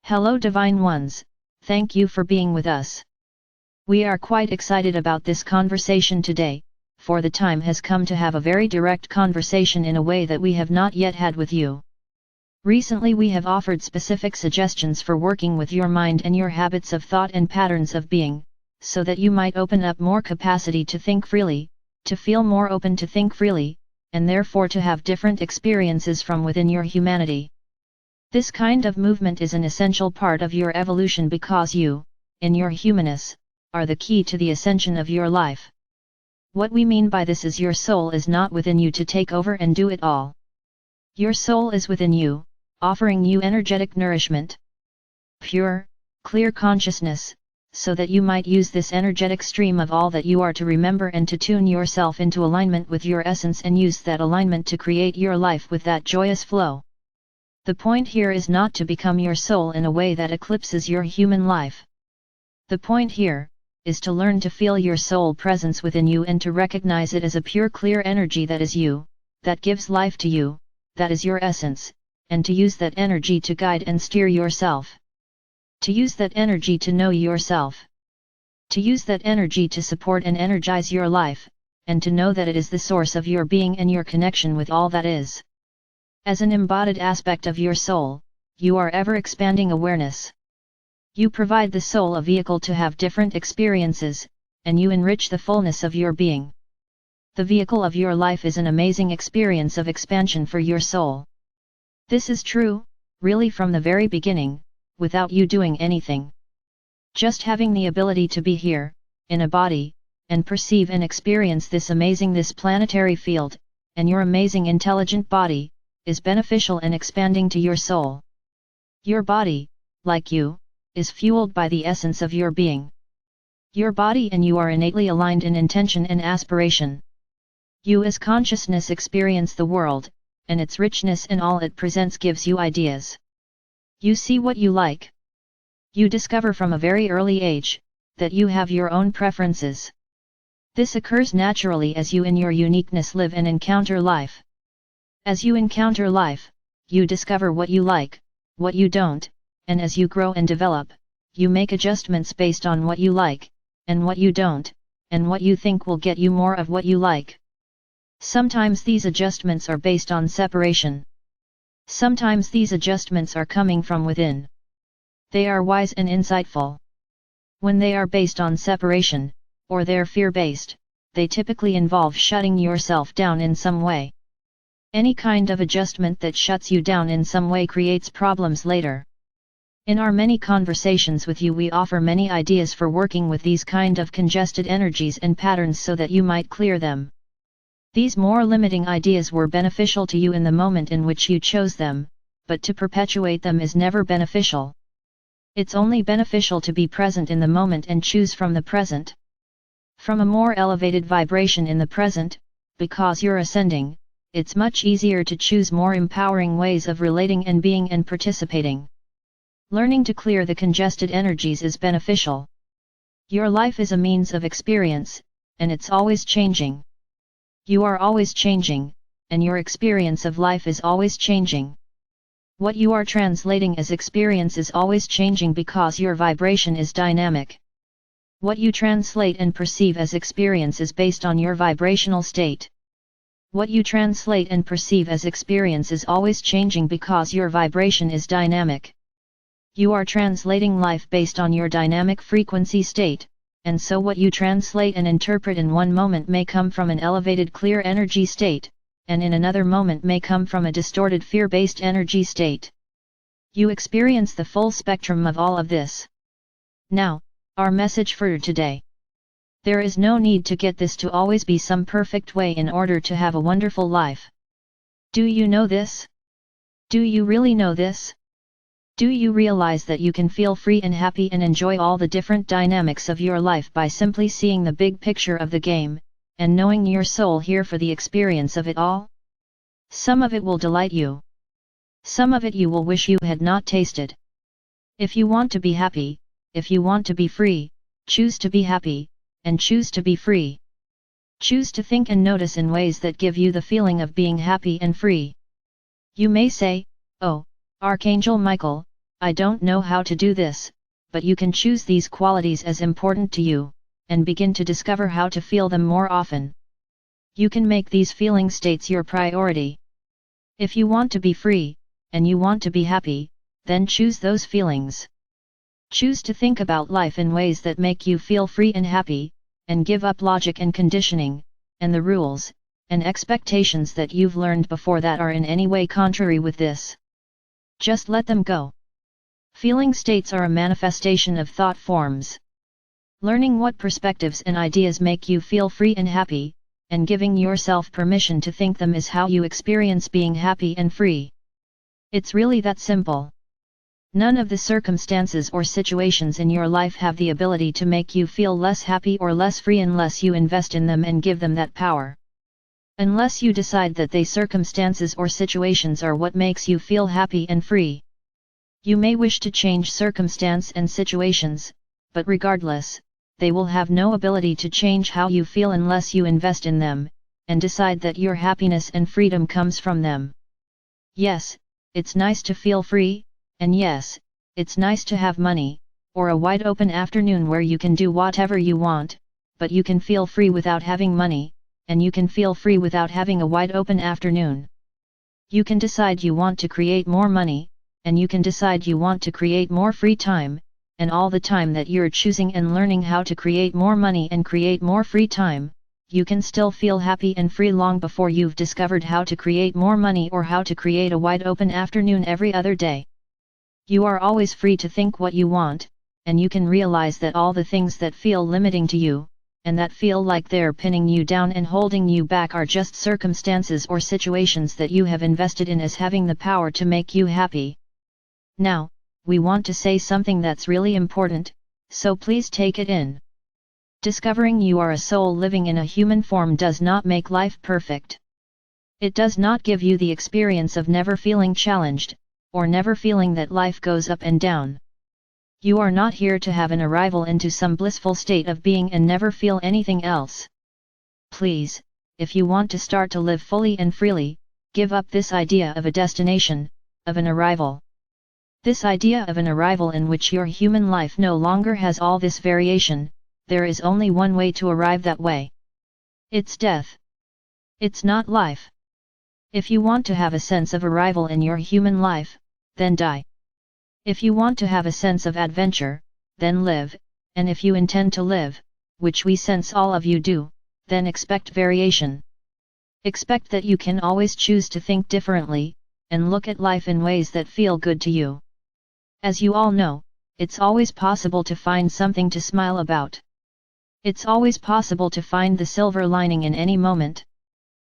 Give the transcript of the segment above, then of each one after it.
Hello Divine Ones, thank you for being with us. We are quite excited about this conversation today, for the time has come to have a very direct conversation in a way that we have not yet had with you. Recently we have offered specific suggestions for working with your mind and your habits of thought and patterns of being, so that you might open up more capacity to think freely, to feel more open to think freely, and therefore to have different experiences from within your humanity. This kind of movement is an essential part of your evolution because you, in your humanness, are the key to the ascension of your life. What we mean by this is your soul is not within you to take over and do it all. Your soul is within you, offering you energetic nourishment. Pure, clear consciousness, so that you might use this energetic stream of all that you are to remember and to tune yourself into alignment with your essence and use that alignment to create your life with that joyous flow. The point here is not to become your soul in a way that eclipses your human life. The point here is to learn to feel your soul presence within you and to recognize it as a pure clear energy that is you, that gives life to you, that is your essence, and to use that energy to guide and steer yourself. To use that energy to know yourself. To use that energy to support and energize your life, and to know that it is the source of your being and your connection with all that is. As an embodied aspect of your soul, you are ever expanding awareness. You provide the soul a vehicle to have different experiences, and you enrich the fullness of your being. The vehicle of your life is an amazing experience of expansion for your soul. This is true, really from the very beginning, without you doing anything. Just having the ability to be here, in a body, and perceive and experience this planetary field, and your amazing intelligent body, is beneficial and expanding to your soul. Your body, like you, is fueled by the essence of your being. Your body and you are innately aligned in intention and aspiration. You as consciousness experience the world, and its richness and all it presents gives you ideas. You see what you like. You discover from a very early age, that you have your own preferences. This occurs naturally as you in your uniqueness live and encounter life. As you encounter life, you discover what you like, what you don't, and as you grow and develop, you make adjustments based on what you like, and what you don't, and what you think will get you more of what you like. Sometimes these adjustments are based on separation. Sometimes these adjustments are coming from within. They are wise and insightful. When they are based on separation, or they're fear-based, they typically involve shutting yourself down in some way. Any kind of adjustment that shuts you down in some way creates problems later. In our many conversations with you we offer many ideas for working with these kind of congested energies and patterns so that you might clear them. These more limiting ideas were beneficial to you in the moment in which you chose them, but to perpetuate them is never beneficial. It's only beneficial to be present in the moment and choose from the present. From a more elevated vibration in the present, because you're ascending, it's much easier to choose more empowering ways of relating and being and participating. Learning to clear the congested energies is beneficial. Your life is a means of experience, and it's always changing. You are always changing, and your experience of life is always changing. What you are translating as experience is always changing because your vibration is dynamic. What you translate and perceive as experience is based on your vibrational state. What you translate and perceive as experience is always changing because your vibration is dynamic. You are translating life based on your dynamic frequency state, and so what you translate and interpret in one moment may come from an elevated clear energy state, and in another moment may come from a distorted fear-based energy state. You experience the full spectrum of all of this. Now, our message for today. There is no need to get this to always be some perfect way in order to have a wonderful life. Do you know this? Do you really know this? Do you realize that you can feel free and happy and enjoy all the different dynamics of your life by simply seeing the big picture of the game, and knowing your soul here for the experience of it all? Some of it will delight you. Some of it you will wish you had not tasted. If you want to be happy, if you want to be free, choose to be happy, and choose to be free. Choose to think and notice in ways that give you the feeling of being happy and free. You may say, "Oh, Archangel Michael, I don't know how to do this, but you can choose these qualities as important to you, and begin to discover how to feel them more often. You can make these feeling states your priority. If you want to be free, and you want to be happy, then choose those feelings. Choose to think about life in ways that make you feel free and happy, and give up logic and conditioning, and the rules, and expectations that you've learned before that are in any way contrary with this. Just let them go. Feeling states are a manifestation of thought forms. Learning what perspectives and ideas make you feel free and happy, and giving yourself permission to think them is how you experience being happy and free. It's really that simple. None of the circumstances or situations in your life have the ability to make you feel less happy or less free unless you invest in them and give them that power. Unless you decide that they circumstances or situations are what makes you feel happy and free. You may wish to change circumstance and situations, but regardless, they will have no ability to change how you feel unless you invest in them, and decide that your happiness and freedom comes from them. Yes, it's nice to feel free, and yes, it's nice to have money, or a wide open afternoon where you can do whatever you want, but you can feel free without having money, and you can feel free without having a wide open afternoon. You can decide you want to create more money, and you can decide you want to create more free time, and all the time that you're choosing and learning how to create more money and create more free time, you can still feel happy and free long before you've discovered how to create more money or how to create a wide open afternoon every other day. You are always free to think what you want, and you can realize that all the things that feel limiting to you, and that feel like they're pinning you down and holding you back are just circumstances or situations that you have invested in as having the power to make you happy. Now, we want to say something that's really important, so please take it in. Discovering you are a soul living in a human form does not make life perfect. It does not give you the experience of never feeling challenged, or never feeling that life goes up and down. You are not here to have an arrival into some blissful state of being and never feel anything else. Please, if you want to start to live fully and freely, give up this idea of a destination, of an arrival. This idea of an arrival in which your human life no longer has all this variation. There is only one way to arrive that way. It's death. It's not life. If you want to have a sense of arrival in your human life, then die. If you want to have a sense of adventure, then live, and if you intend to live, which we sense all of you do, then expect variation. Expect that you can always choose to think differently, and look at life in ways that feel good to you. As you all know, it's always possible to find something to smile about. It's always possible to find the silver lining in any moment.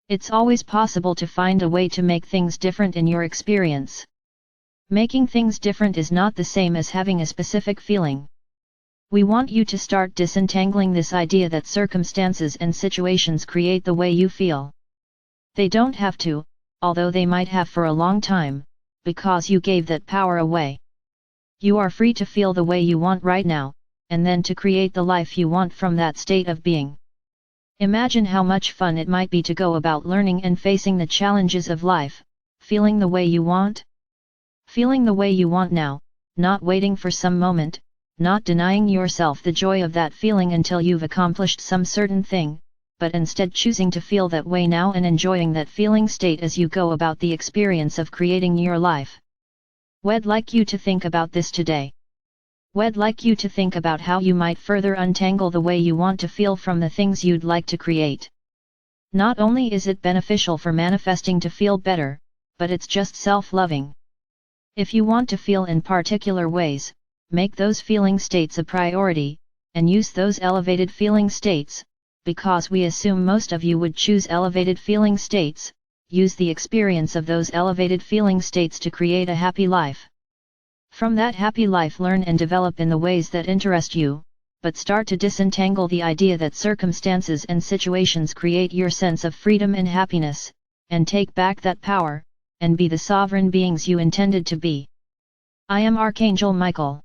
It's always possible to find a way to make things different in your experience. Making things different is not the same as having a specific feeling. We want you to start disentangling this idea that circumstances and situations create the way you feel. They don't have to, although they might have for a long time, because you gave that power away. You are free to feel the way you want right now, and then to create the life you want from that state of being. Imagine how much fun it might be to go about learning and facing the challenges of life, feeling the way you want. Feeling the way you want now, not waiting for some moment, not denying yourself the joy of that feeling until you've accomplished some certain thing, but instead choosing to feel that way now and enjoying that feeling state as you go about the experience of creating your life. We'd like you to think about this today. We'd like you to think about how you might further untangle the way you want to feel from the things you'd like to create. Not only is it beneficial for manifesting to feel better, but it's just self-loving. If you want to feel in particular ways, make those feeling states a priority, and use those elevated feeling states, because we assume most of you would choose elevated feeling states. Use the experience of those elevated feeling states to create a happy life. From that happy life, learn and develop in the ways that interest you, but start to disentangle the idea that circumstances and situations create your sense of freedom and happiness, and take back that power, and be the sovereign beings you intended to be. I am Archangel Michael.